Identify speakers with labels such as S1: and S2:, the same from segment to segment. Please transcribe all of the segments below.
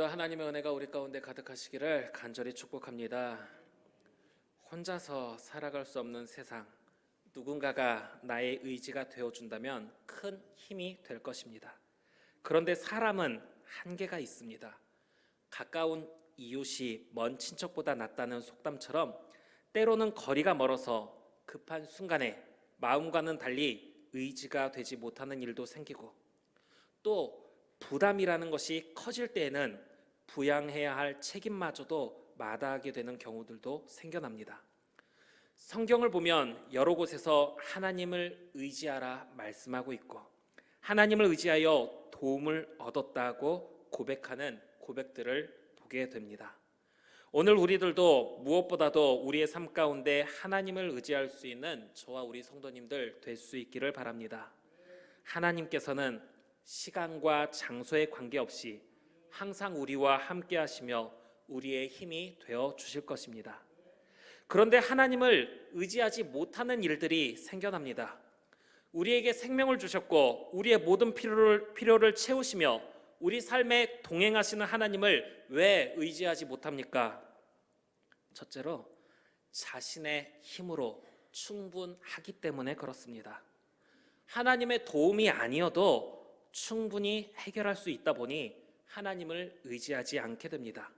S1: 오늘도 하나님의 은혜가 우리 가운데 가득하시기를 간절히 축복합니다. 혼자서 살아갈 수 없는 세상, 누군가가 나의 의지가 되어준다면 큰 힘이 될 것입니다. 그런데 사람은 한계가 있습니다. 가까운 이웃이 먼 친척보다 낫다는 속담처럼 때로는 거리가 멀어서 급한 순간에 마음과는 달리 의지가 되지 못하는 일도 생기고, 또 부담이라는 것이 커질 때에는 부양해야 할 책임마저도 마다하게 되는 경우들도 생겨납니다. 성경을 보면 여러 곳에서 하나님을 의지하라 말씀하고 있고, 하나님을 의지하여 도움을 얻었다고 고백하는 고백들을 보게 됩니다. 오늘 우리들도 무엇보다도 우리의 삶 가운데 하나님을 의지할 수 있는 저와 우리 성도님들 될 수 있기를 바랍니다. 하나님께서는 시간과 장소에 관계없이 항상 우리와 함께 하시며 우리의 힘이 되어 주실 것입니다. 그런데 하나님을 의지하지 못하는 일들이 생겨납니다. 우리에게 생명을 주셨고 우리의 모든 필요를 채우시며 우리 삶에 동행하시는 하나님을 왜 의지하지 못합니까? 첫째로 자신의 힘으로 충분하기 때문에 그렇습니다. 하나님의 도움이 아니어도 충분히 해결할 수 있다 보니 하나님을 의지하지 않게 됩니다.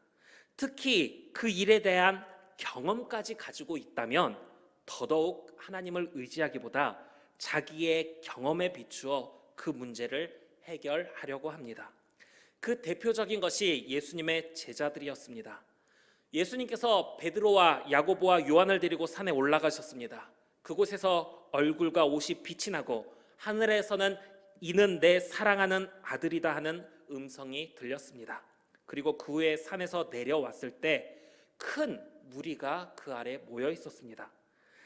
S1: 특히 그 일에 대한 경험까지 가지고 있다면 더더욱 하나님을 의지하기보다 자기의 경험에 비추어 그 문제를 해결하려고 합니다. 그 대표적인 것이 예수님의 제자들이었습니다. 예수님께서 베드로와 야고보와 요한을 데리고 산에 올라가셨습니다. 그곳에서 얼굴과 옷이 빛이 나고 하늘에서는 이는 내 사랑하는 아들이다 하는 음성이 들렸습니다. 그리고 그 후에 산에서 내려왔을 때 큰 무리가 그 아래 모여 있었습니다.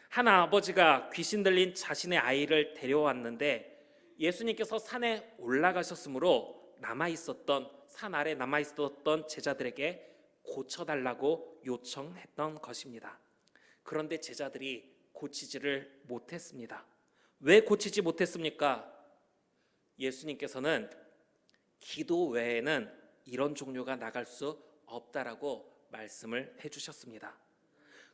S1: 한 아버지가 귀신 들린 자신의 아이를 데려왔는데 예수님께서 산에 올라가셨으므로 산 아래 남아있었던 제자들에게 고쳐달라고 요청했던 것입니다. 그런데 제자들이 고치지를 못했습니다. 왜 고치지 못했습니까? 예수님께서는 기도 외에는 이런 종류가 나갈 수 없다라고 말씀을 해주셨습니다.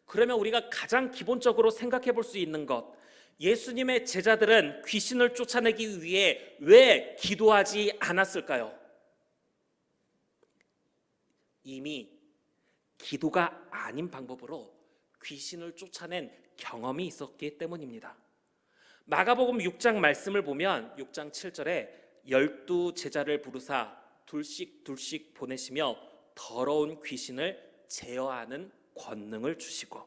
S1: 그러면 우리가 가장 기본적으로 생각해 볼 수 있는 것, 예수님의 제자들은 귀신을 쫓아내기 위해 왜 기도하지 않았을까요? 이미 기도가 아닌 방법으로 귀신을 쫓아낸 경험이 있었기 때문입니다. 마가복음 6장 말씀을 보면 6장 7절에 12 제자를 부르사 둘씩 보내시며 더러운 귀신을 제어하는 권능을 주시고,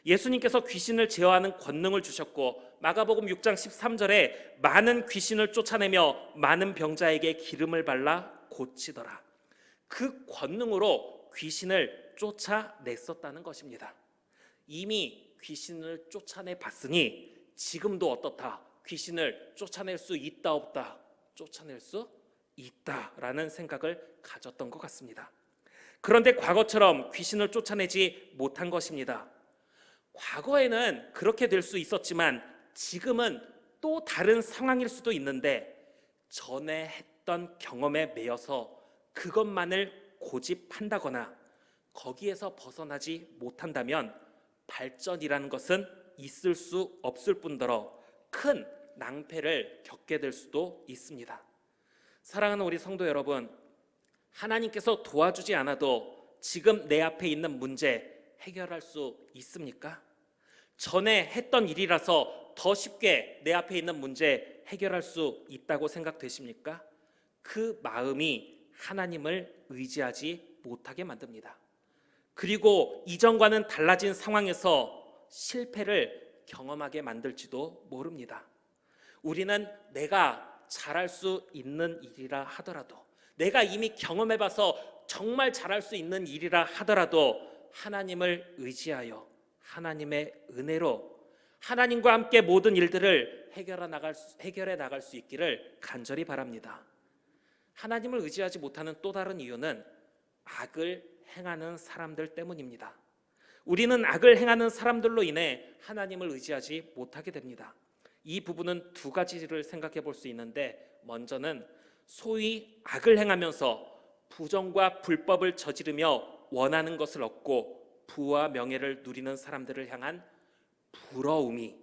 S1: 예수님께서 귀신을 제어하는 권능을 주셨고, 마가복음 6장 13절에 많은 귀신을 쫓아내며 많은 병자에게 기름을 발라 고치더라. 그 권능으로 귀신을 쫓아냈었다는 것입니다. 이미 귀신을 쫓아내 봤으니 지금도 어떻다? 귀신을 쫓아낼 수 있다 없다? 쫓아낼 수 있다라는 생각을 가졌던 것 같습니다. 그런데 과거처럼 귀신을 쫓아내지 못한 것입니다. 과거에는 그렇게 될 수 있었지만 지금은 또 다른 상황일 수도 있는데, 전에 했던 경험에 매여서 그것만을 고집한다거나 거기에서 벗어나지 못한다면 발전이라는 것은 있을 수 없을 뿐더러 큰 낭패를 겪게 될 수도 있습니다. 사랑하는 우리 성도 여러분, 하나님께서 도와주지 않아도 지금 내 앞에 있는 문제 해결할 수 있습니까? 전에 했던 일이라서 더 쉽게 내 앞에 있는 문제 해결할 수 있다고 생각되십니까? 그 마음이 하나님을 의지하지 못하게 만듭니다. 그리고 이전과는 달라진 상황에서 실패를 경험하게 만들지도 모릅니다. 우리는 내가 잘할 수 있는 일이라 하더라도, 내가 이미 경험해봐서 정말 잘할 수 있는 일이라 하더라도 하나님을 의지하여 하나님의 은혜로 하나님과 함께 모든 일들을 해결해 나갈 수 있기를 간절히 바랍니다. 하나님을 의지하지 못하는 또 다른 이유는 악을 행하는 사람들 때문입니다. 우리는 악을 행하는 사람들로 인해 하나님을 의지하지 못하게 됩니다. 이 부분은 두 가지를 생각해 볼 수 있는데, 먼저는 소위 악을 행하면서 부정과 불법을 저지르며 원하는 것을 얻고 부와 명예를 누리는 사람들을 향한 부러움이,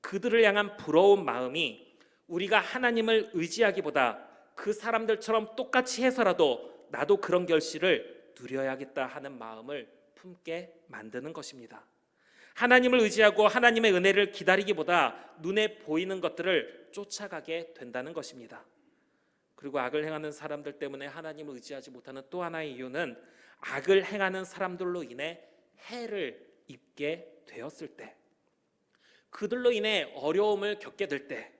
S1: 그들을 향한 부러운 마음이 우리가 하나님을 의지하기보다 그 사람들처럼 똑같이 해서라도 나도 그런 결실을 누려야겠다 하는 마음을 품게 만드는 것입니다. 하나님을 의지하고 하나님의 은혜를 기다리기보다 눈에 보이는 것들을 쫓아가게 된다는 것입니다. 그리고 악을 행하는 사람들 때문에 하나님을 의지하지 못하는 또 하나의 이유는 악을 행하는 사람들로 인해 해를 입게 되었을 때, 그들로 인해 어려움을 겪게 될 때,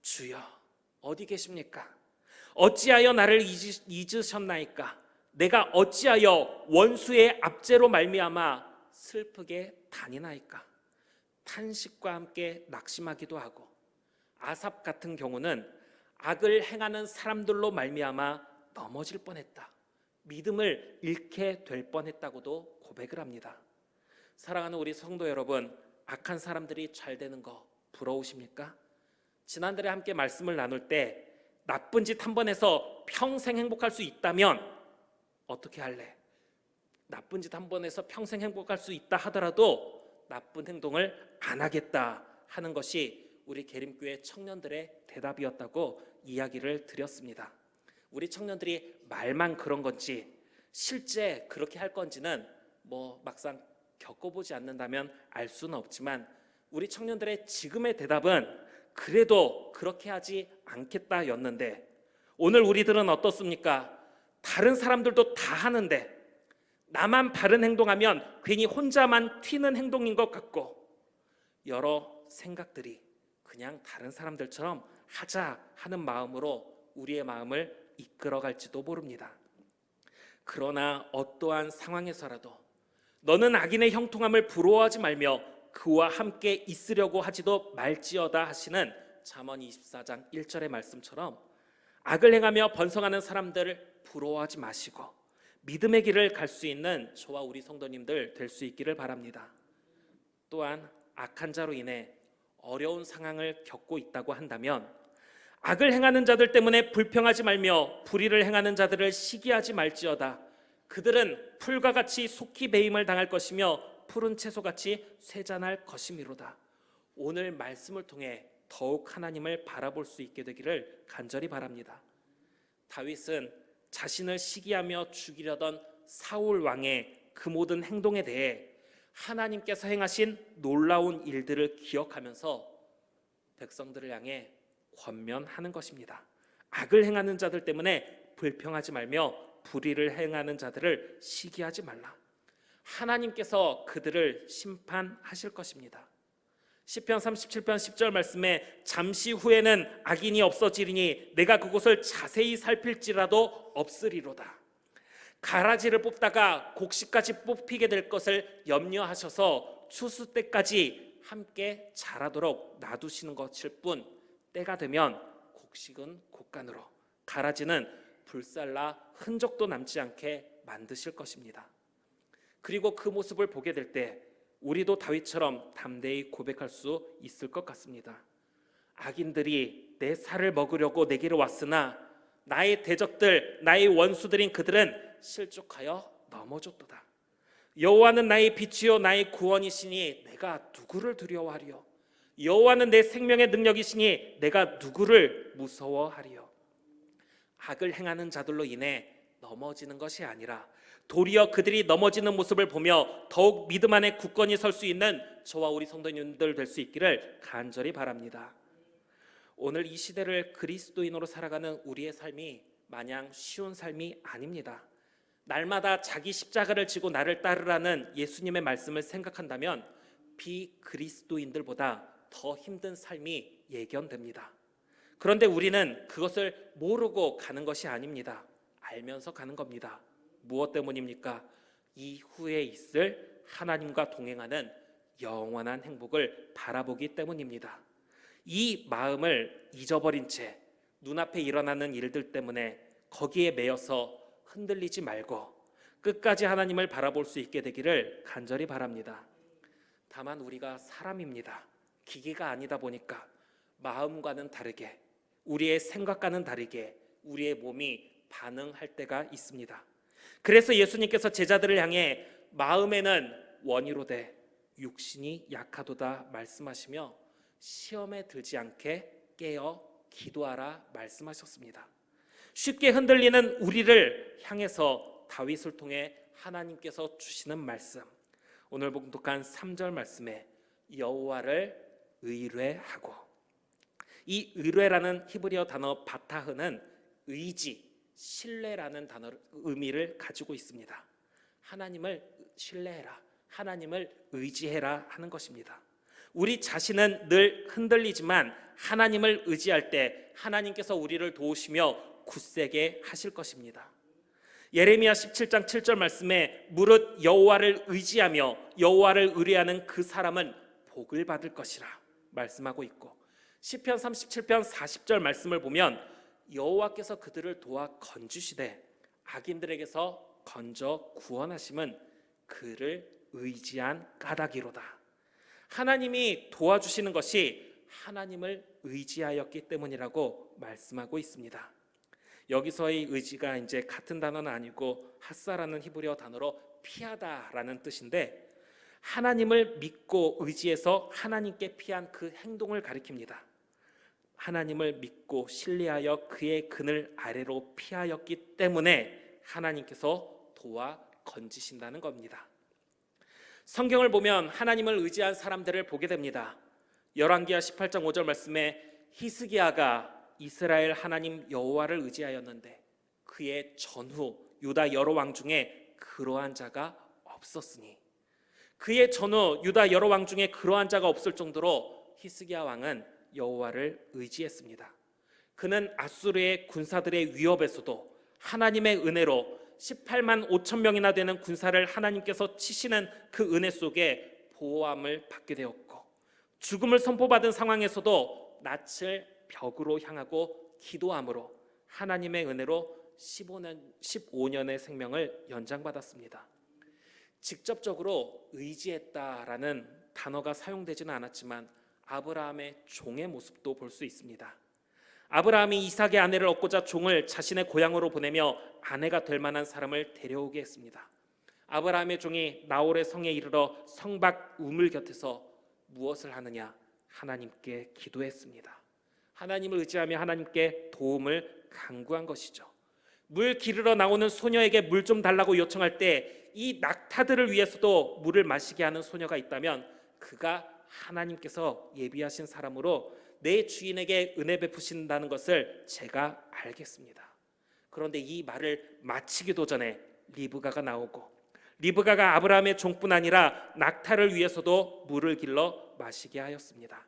S1: 주여 어디 계십니까? 어찌하여 나를 잊으셨나이까? 내가 어찌하여 원수의 압제로 말미암아 슬프게 다니나이까? 탄식과 함께 낙심하기도 하고, 아삽 같은 경우는 악을 행하는 사람들로 말미암아 넘어질 뻔했다, 믿음을 잃게 될 뻔했다고도 고백을 합니다. 사랑하는 우리 성도 여러분, 악한 사람들이 잘 되는 거 부러우십니까? 지난달에 함께 말씀을 나눌 때 나쁜 짓 한 번 해서 평생 행복할 수 있다면 어떻게 할래? 나쁜 짓 한 번 해서 평생 행복할 수 있다 하더라도 나쁜 행동을 안 하겠다 하는 것이 우리 계림교회 청년들의 대답이었다고 이야기를 드렸습니다. 우리 청년들이 말만 그런 건지 실제 그렇게 할 건지는 막상 겪어보지 않는다면 알 수는 없지만, 우리 청년들의 지금의 대답은 그래도 그렇게 하지 않겠다였는데, 오늘 우리들은 어떻습니까? 다른 사람들도 다 하는데 나만 바른 행동하면 괜히 혼자만 튀는 행동인 것 같고, 여러 생각들이 그냥 다른 사람들처럼 하자 하는 마음으로 우리의 마음을 이끌어갈지도 모릅니다. 그러나 어떠한 상황에서라도 너는 악인의 형통함을 부러워하지 말며 그와 함께 있으려고 하지도 말지어다 하시는 잠언 24장 1절의 말씀처럼, 악을 행하며 번성하는 사람들을 부러워하지 마시고 믿음의 길을 갈 수 있는 저와 우리 성도님들 될 수 있기를 바랍니다. 또한 악한 자로 인해 어려운 상황을 겪고 있다고 한다면, 악을 행하는 자들 때문에 불평하지 말며 불의를 행하는 자들을 시기하지 말지어다. 그들은 풀과 같이 속히 배임을 당할 것이며 푸른 채소같이 쇠잔할 것이미로다. 오늘 말씀을 통해 더욱 하나님을 바라볼 수 있게 되기를 간절히 바랍니다. 다윗은 자신을 시기하며 죽이려던 사울 왕의 그 모든 행동에 대해 하나님께서 행하신 놀라운 일들을 기억하면서 백성들을 향해 권면하는 것입니다. 악을 행하는 자들 때문에 불평하지 말며 불의를 행하는 자들을 시기하지 말라. 하나님께서 그들을 심판하실 것입니다. 시편 37편 10절 말씀에 잠시 후에는 악인이 없어지리니 내가 그곳을 자세히 살필지라도 없으리로다. 가라지를 뽑다가 곡식까지 뽑히게 될 것을 염려하셔서 추수 때까지 함께 자라도록 놔두시는 것일 뿐, 때가 되면 곡식은 곡간으로, 가라지는 불살라 흔적도 남지 않게 만드실 것입니다. 그리고 그 모습을 보게 될 때 우리도 다윗처럼 담대히 고백할 수 있을 것 같습니다. 악인들이 내 살을 먹으려고 내게로 왔으나 나의 대적들, 나의 원수들인 그들은 실족하여 넘어졌도다. 여호와는 나의 빛이요 나의 구원이시니 내가 누구를 두려워하리요? 여호와는 내 생명의 능력이시니 내가 누구를 무서워하리요? 악을 행하는 자들로 인해 넘어지는 것이 아니라 도리어 그들이 넘어지는 모습을 보며 더욱 믿음 안에 굳건히 설 수 있는 저와 우리 성도님들 될 수 있기를 간절히 바랍니다. 오늘 이 시대를 그리스도인으로 살아가는 우리의 삶이 마냥 쉬운 삶이 아닙니다. 날마다 자기 십자가를 지고 나를 따르라는 예수님의 말씀을 생각한다면 비그리스도인들보다 더 힘든 삶이 예견됩니다. 그런데 우리는 그것을 모르고 가는 것이 아닙니다. 알면서 가는 겁니다. 무엇 때문입니까? 이후에 있을 하나님과 동행하는 영원한 행복을 바라보기 때문입니다. 이 마음을 잊어버린 채 눈앞에 일어나는 일들 때문에 거기에 매여서 흔들리지 말고 끝까지 하나님을 바라볼 수 있게 되기를 간절히 바랍니다. 다만 우리가 사람입니다. 기계가 아니다 보니까 마음과는 다르게, 우리의 생각과는 다르게 우리의 몸이 반응할 때가 있습니다. 그래서 예수님께서 제자들을 향해 마음에는 원이로되 육신이 약하도다 말씀하시며 시험에 들지 않게 깨어 기도하라 말씀하셨습니다. 쉽게 흔들리는 우리를 향해서 다윗을 통해 하나님께서 주시는 말씀, 오늘 봉독한 3절 말씀에 여호와를 의뢰하고, 이 의뢰라는 히브리어 단어 바타흐는 의지, 신뢰라는 단어 의미를 가지고 있습니다. 하나님을 신뢰해라, 하나님을 의지해라 하는 것입니다. 우리 자신은 늘 흔들리지만 하나님을 의지할 때 하나님께서 우리를 도우시며 굳세게 하실 것입니다. 예레미야 17장 7절 말씀에 무릇 여호와를 의지하며 여호와를 의뢰하는 그 사람은 복을 받을 것이라 말씀하고 있고, 시편 37편 40절 말씀을 보면 여호와께서 그들을 도와 건지시되 악인들에게서 건져 구원하심은 그를 의지한 까닭이로다. 하나님이 도와주시는 것이 하나님을 의지하였기 때문이라고 말씀하고 있습니다. 여기서의 의지가 이제 같은 단어는 아니고 하사라는 히브리어 단어로 피하다라는 뜻인데, 하나님을 믿고 의지해서 하나님께 피한 그 행동을 가리킵니다. 하나님을 믿고 신뢰하여 그의 그늘 아래로 피하였기 때문에 하나님께서 도와 건지신다는 겁니다. 성경을 보면 하나님을 의지한 사람들을 보게 됩니다. 열왕기하 18장 5절 말씀에 히스기야가 이스라엘 하나님 여호와를 의지하였는데 그의 전후 유다 여러 왕 중에 그러한 자가 없었으니, 그의 전후 유다 여러 왕 중에 그러한 자가 없을 정도로 히스기야 왕은 여호와를 의지했습니다. 그는 아수르의 군사들의 위협에서도 하나님의 은혜로 18만 5천 명이나 되는 군사를 하나님께서 치시는 그 은혜 속에 보호함을 받게 되었고, 죽음을 선포받은 상황에서도 낯을 벽으로 향하고 기도함으로 하나님의 은혜로 15년의 생명을 연장받았습니다. 직접적으로 의지했다라는 단어가 사용되지는 않았지만 아브라함의 종의 모습도 볼 수 있습니다. 아브라함이 이삭의 아내를 얻고자 종을 자신의 고향으로 보내며 아내가 될 만한 사람을 데려오게 했습니다. 아브라함의 종이 나홀의 성에 이르러 성 밖 우물 곁에서 무엇을 하느냐? 하나님께 기도했습니다. 하나님을 의지하며 하나님께 도움을 간구한 것이죠. 물 기르러 나오는 소녀에게 물 좀 달라고 요청할 때 이 낙타들을 위해서도 물을 마시게 하는 소녀가 있다면 그가 하나님께서 예비하신 사람으로 내 주인에게 은혜 베푸신다는 것을 제가 알겠습니다. 그런데 이 말을 마치기도 전에 리브가가 나오고, 리브가가 아브라함의 종뿐 아니라 낙타를 위해서도 물을 길러 마시게 하였습니다.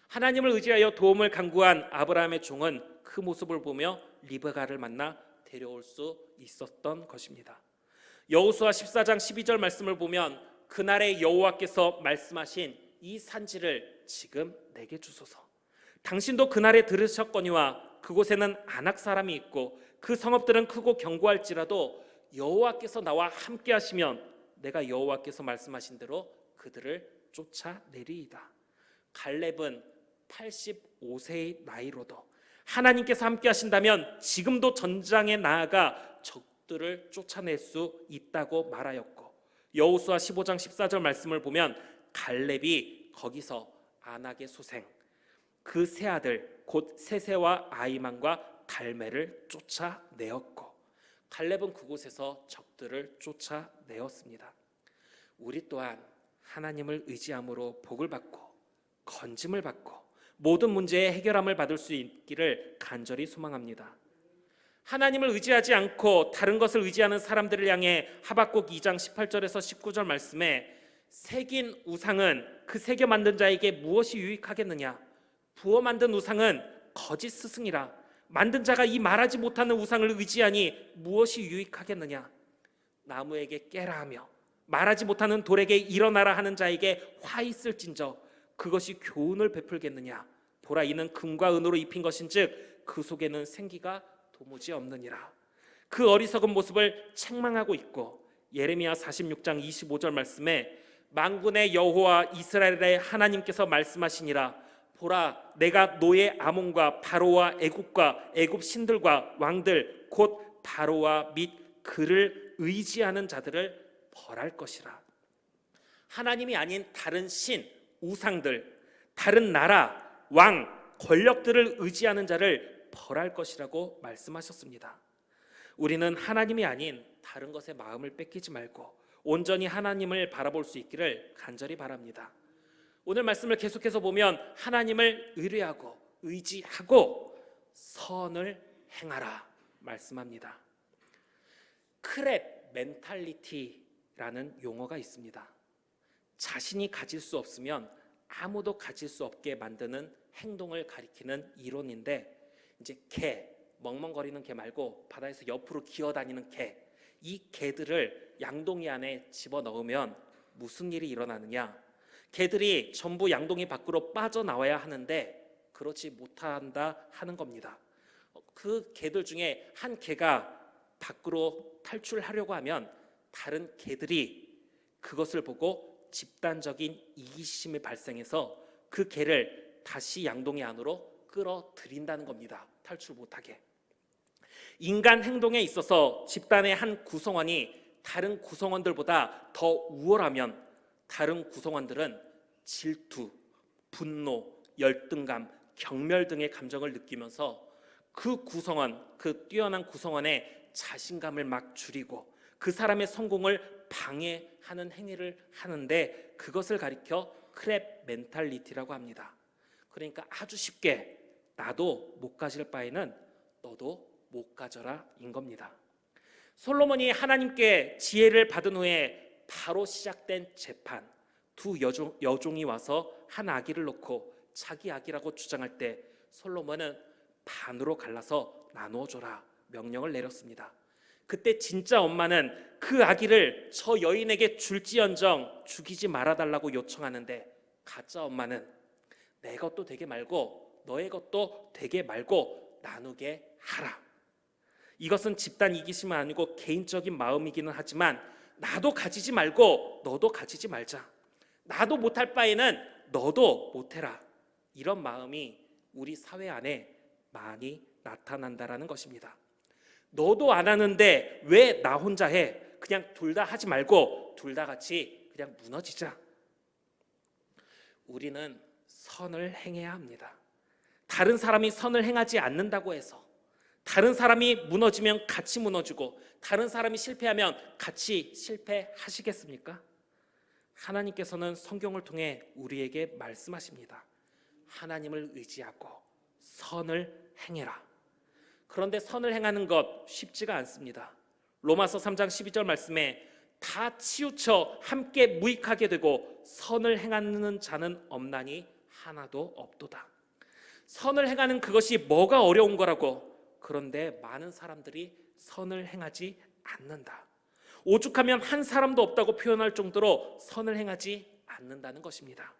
S1: 하나님을 의지하여 도움을 간구한 아브라함의 종은 그 모습을 보며 리브가를 만나 데려올 수 있었던 것입니다. 여호수아 14장 12절 말씀을 보면 그날에 여호와께서 말씀하신 이 산지를 지금 내게 주소서. 당신도 그날에 들으셨거니와 그곳에는 아낙 사람이 있고 그 성읍들은 크고 견고할지라도 여호와께서 나와 함께 하시면 내가 여호와께서 말씀하신 대로 그들을 쫓아내리이다. 갈렙은 85세의 나이로도 하나님께서 함께 하신다면 지금도 전장에 나아가 적들을 쫓아낼 수 있다고 말하였고, 여호수아 15장 14절 말씀을 보면 갈렙이 거기서 아낙의 소생 그 세 아들 곧 세세와 아이만과 갈매를 쫓아내었고, 갈렙은 그곳에서 적들을 쫓아내었습니다. 우리 또한 하나님을 의지함으로 복을 받고 건짐을 받고 모든 문제의 해결함을 받을 수 있기를 간절히 소망합니다. 하나님을 의지하지 않고 다른 것을 의지하는 사람들을 향해 하박국 2장 18절에서 19절 말씀에 새긴 우상은 그 새겨 만든 자에게 무엇이 유익하겠느냐? 부어 만든 우상은 거짓 스승이라. 만든 자가 이 말하지 못하는 우상을 의지하니 무엇이 유익하겠느냐? 나무에게 깨라 하며 말하지 못하는 돌에게 일어나라 하는 자에게 화 있을진저 그것이 교훈을 베풀겠느냐? 보라, 이는 금과 은으로 입힌 것인즉 그 속에는 생기가 도무지 없느니라. 그 어리석은 모습을 책망하고 있고, 예레미야 46장 25절 말씀에 만군의 여호와 이스라엘의 하나님께서 말씀하시니라. 보라, 내가 노예 아몬과 바로와 애굽과 애굽 신들과 왕들 곧 바로와 및 그를 의지하는 자들을 벌할 것이라. 하나님이 아닌 다른 신, 우상들, 다른 나라, 왕, 권력들을 의지하는 자를 벌할 것이라고 말씀하셨습니다. 우리는 하나님이 아닌 다른 것에 마음을 뺏기지 말고 온전히 하나님을 바라볼 수 있기를 간절히 바랍니다. 오늘 말씀을 계속해서 보면 하나님을 의뢰하고 의지하고 선을 행하라 말씀합니다. 크랩 멘탈리티라는 용어가 있습니다. 자신이 가질 수 없으면 아무도 가질 수 없게 만드는 행동을 가리키는 이론인데, 이제 개, 멍멍거리는 개 말고 바다에서 옆으로 기어다니는 개, 이 개들을 양동이 안에 집어넣으면 무슨 일이 일어나느냐? 개들이 전부 양동이 밖으로 빠져나와야 하는데 그렇지 못한다 하는 겁니다. 그 개들 중에 한 개가 밖으로 탈출하려고 하면 다른 개들이 그것을 보고 집단적인 이기심이 발생해서 그 개를 다시 양동이 안으로 끌어들인다는 겁니다. 탈출 못하게. 인간 행동에 있어서 집단의 한 구성원이 다른 구성원들보다 더 우월하면 다른 구성원들은 질투, 분노, 열등감, 경멸 등의 감정을 느끼면서 그 구성원, 그 뛰어난 구성원의 자신감을 막 줄이고 그 사람의 성공을 방해하는 행위를 하는데, 그것을 가리켜 크랩 멘탈리티라고 합니다. 그러니까 아주 쉽게 나도 못 가질 바에는 너도 못 가져라 인 겁니다. 솔로몬이 하나님께 지혜를 받은 후에 바로 시작된 재판, 두 여종이 와서 한 아기를 놓고 자기 아기라고 주장할 때 솔로몬은 반으로 갈라서 나누어 줘라 명령을 내렸습니다. 그때 진짜 엄마는 그 아기를 저 여인에게 줄지언정 죽이지 말아달라고 요청하는데, 가짜 엄마는 내 것도 되게 말고 너의 것도 되게 말고 나누게 하라. 이것은 집단 이기심은 아니고 개인적인 마음이기는 하지만 나도 가지지 말고 너도 가지지 말자. 나도 못할 바에는 너도 못해라. 이런 마음이 우리 사회 안에 많이 나타난다라는 것입니다. 너도 안 하는데 왜 나 혼자 해? 그냥 둘 다 하지 말고 둘 다 같이 그냥 무너지자. 우리는 선을 행해야 합니다. 다른 사람이 선을 행하지 않는다고 해서 다른 사람이 무너지면 같이 무너지고 다른 사람이 실패하면 같이 실패하시겠습니까? 하나님께서는 성경을 통해 우리에게 말씀하십니다. 하나님을 의지하고 선을 행해라. 그런데 선을 행하는 것 쉽지가 않습니다. 로마서 3장 12절 말씀에 다 치우쳐 함께 무익하게 되고 선을 행하는 자는 없나니 하나도 없도다. 선을 행하는 그것이 뭐가 어려운 거라고. 그런데 많은 사람들이 선을 행하지 않는다. 오죽하면 한 사람도 없다고 표현할 정도로 선을 행하지 않는다는 것입니다.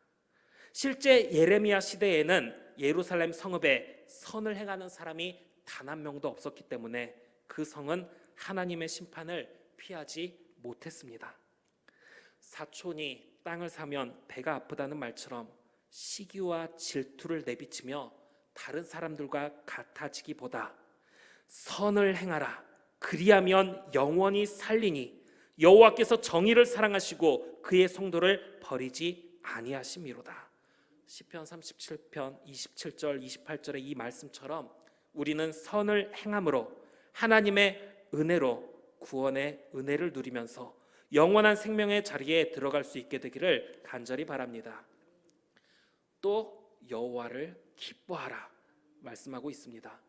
S1: 실제 예레미야 시대에는 예루살렘 성읍에 선을 행하는 사람이 단 한 명도 없었기 때문에 그 성은 하나님의 심판을 피하지 못했습니다. 사촌이 땅을 사면 배가 아프다는 말처럼 시기와 질투를 내비치며 다른 사람들과 같아지기보다 선을 행하라. 그리하면 영원히 살리니 여호와께서 정의를 사랑하시고 그의 성도를 버리지 아니하심이로다. 시편 37편 27절 28절의 이 말씀처럼 우리는 선을 행함으로 하나님의 은혜로 구원의 은혜를 누리면서 영원한 생명의 자리에 들어갈 수 있게 되기를 간절히 바랍니다. 또 여호와를 기뻐하라 말씀하고 있습니다.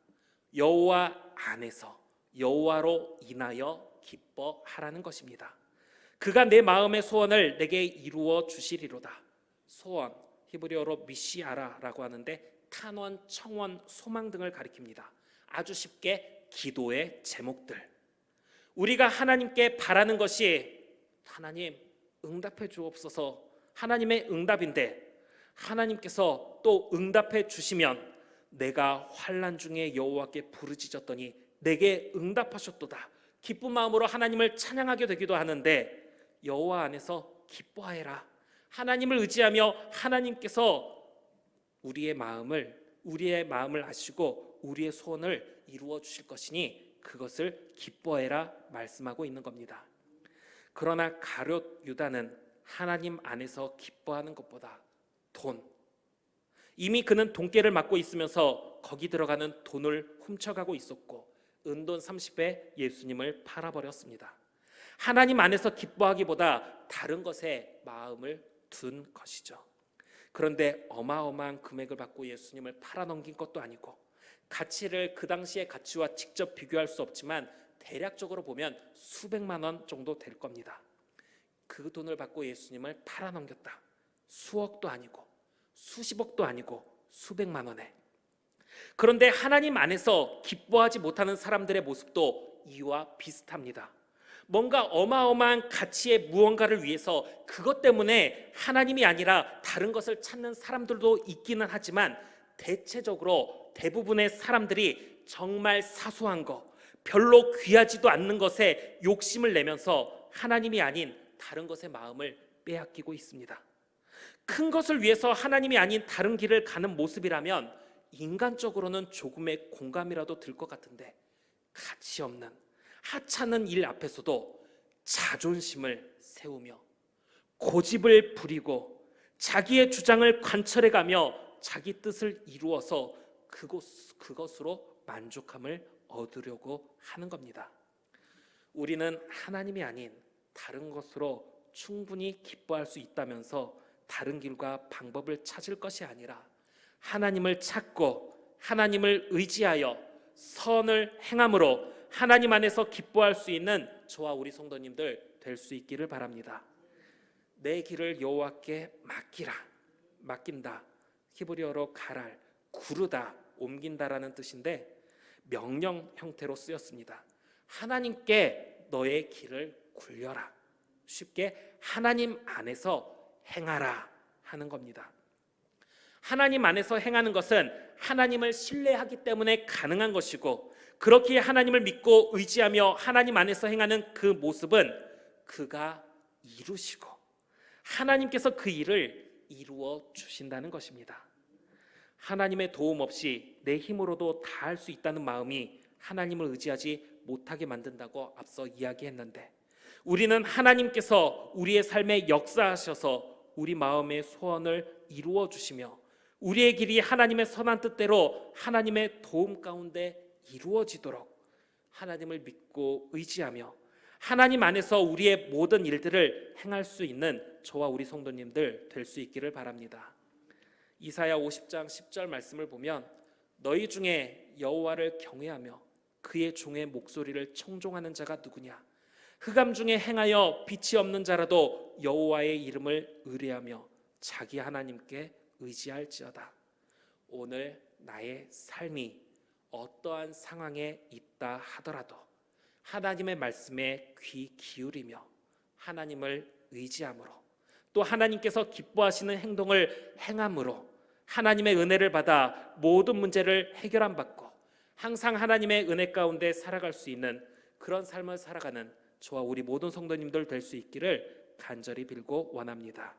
S1: 여호와 안에서 여호와로 인하여 기뻐하라는 것입니다. 그가 내 마음의 소원을 내게 이루어 주시리로다. 소원, 히브리어로 미시아라라고 하는데 탄원, 청원, 소망 등을 가리킵니다. 아주 쉽게 기도의 제목들. 우리가 하나님께 바라는 것이 하나님 응답해 주옵소서, 하나님의 응답인데 하나님께서 또 응답해 주시면 내가 환난 중에 여호와께 부르짖었더니 내게 응답하셨도다. 기쁜 마음으로 하나님을 찬양하게 되기도 하는데 여호와 안에서 기뻐하여라. 하나님을 의지하며 하나님께서 우리의 마음을 아시고 우리의 소원을 이루어 주실 것이니 그것을 기뻐해라 말씀하고 있는 겁니다. 그러나 가룟 유다는 하나님 안에서 기뻐하는 것보다 돈, 이미 그는 돈깨를 맡고 있으면서 거기 들어가는 돈을 훔쳐가고 있었고 은돈 30에 예수님을 팔아버렸습니다. 하나님 안에서 기뻐하기보다 다른 것에 마음을 둔 것이죠. 그런데 어마어마한 금액을 받고 예수님을 팔아넘긴 것도 아니고 가치를 그 당시의 가치와 직접 비교할 수 없지만 대략적으로 보면 수백만 원 정도 될 겁니다. 그 돈을 받고 예수님을 팔아넘겼다. 수억도 아니고 수십억도 아니고 수백만 원에. 그런데 하나님 안에서 기뻐하지 못하는 사람들의 모습도 이와 비슷합니다. 뭔가 어마어마한 가치의 무언가를 위해서 그것 때문에 하나님이 아니라 다른 것을 찾는 사람들도 있기는 하지만 대체적으로 대부분의 사람들이 정말 사소한 것, 별로 귀하지도 않는 것에 욕심을 내면서 하나님이 아닌 다른 것의 마음을 빼앗기고 있습니다. 큰 것을 위해서 하나님이 아닌 다른 길을 가는 모습이라면 인간적으로는 조금의 공감이라도 들 것 같은데 가치 없는 하찮은 일 앞에서도 자존심을 세우며 고집을 부리고 자기의 주장을 관철해가며 자기 뜻을 이루어서 그것으로 만족함을 얻으려고 하는 겁니다. 우리는 하나님이 아닌 다른 것으로 충분히 기뻐할 수 있다면서 다른 길과 방법을 찾을 것이 아니라 하나님을 찾고 하나님을 의지하여 선을 행함으로 하나님 안에서 기뻐할 수 있는 저와 우리 성도님들 될 수 있기를 바랍니다. 내 길을 여호와께 맡긴다. 히브리어로 가랄, 구르다, 옮긴다라는 뜻인데 명령 형태로 쓰였습니다. 하나님께 너의 길을 굴려라. 쉽게 하나님 안에서 행하라 하는 겁니다. 하나님 안에서 행하는 것은 하나님을 신뢰하기 때문에 가능한 것이고 그렇게 하나님을 믿고 의지하며 하나님 안에서 행하는 그 모습은 그가 이루시고 하나님께서 그 일을 이루어 주신다는 것입니다. 하나님의 도움 없이 내 힘으로도 다 할 수 있다는 마음이 하나님을 의지하지 못하게 만든다고 앞서 이야기했는데 우리는 하나님께서 우리의 삶에 역사하셔서 우리 마음의 소원을 이루어 주시며 우리의 길이 하나님의 선한 뜻대로 하나님의 도움 가운데 이루어지도록 하나님을 믿고 의지하며 하나님 안에서 우리의 모든 일들을 행할 수 있는 저와 우리 성도님들 될 수 있기를 바랍니다. 이사야 50장 10절 말씀을 보면 너희 중에 여호와를 경외하며 그의 종의 목소리를 청종하는 자가 누구냐? 흑암 중에 행하여 빛이 없는 자라도 여호와의 이름을 의뢰하며 자기 하나님께 의지할지어다. 오늘 나의 삶이 어떠한 상황에 있다 하더라도 하나님의 말씀에 귀 기울이며 하나님을 의지함으로 또 하나님께서 기뻐하시는 행동을 행함으로 하나님의 은혜를 받아 모든 문제를 해결함 받고 항상 하나님의 은혜 가운데 살아갈 수 있는 그런 삶을 살아가는 저와 우리 모든 성도님들 될 수 있기를 간절히 빌고 원합니다.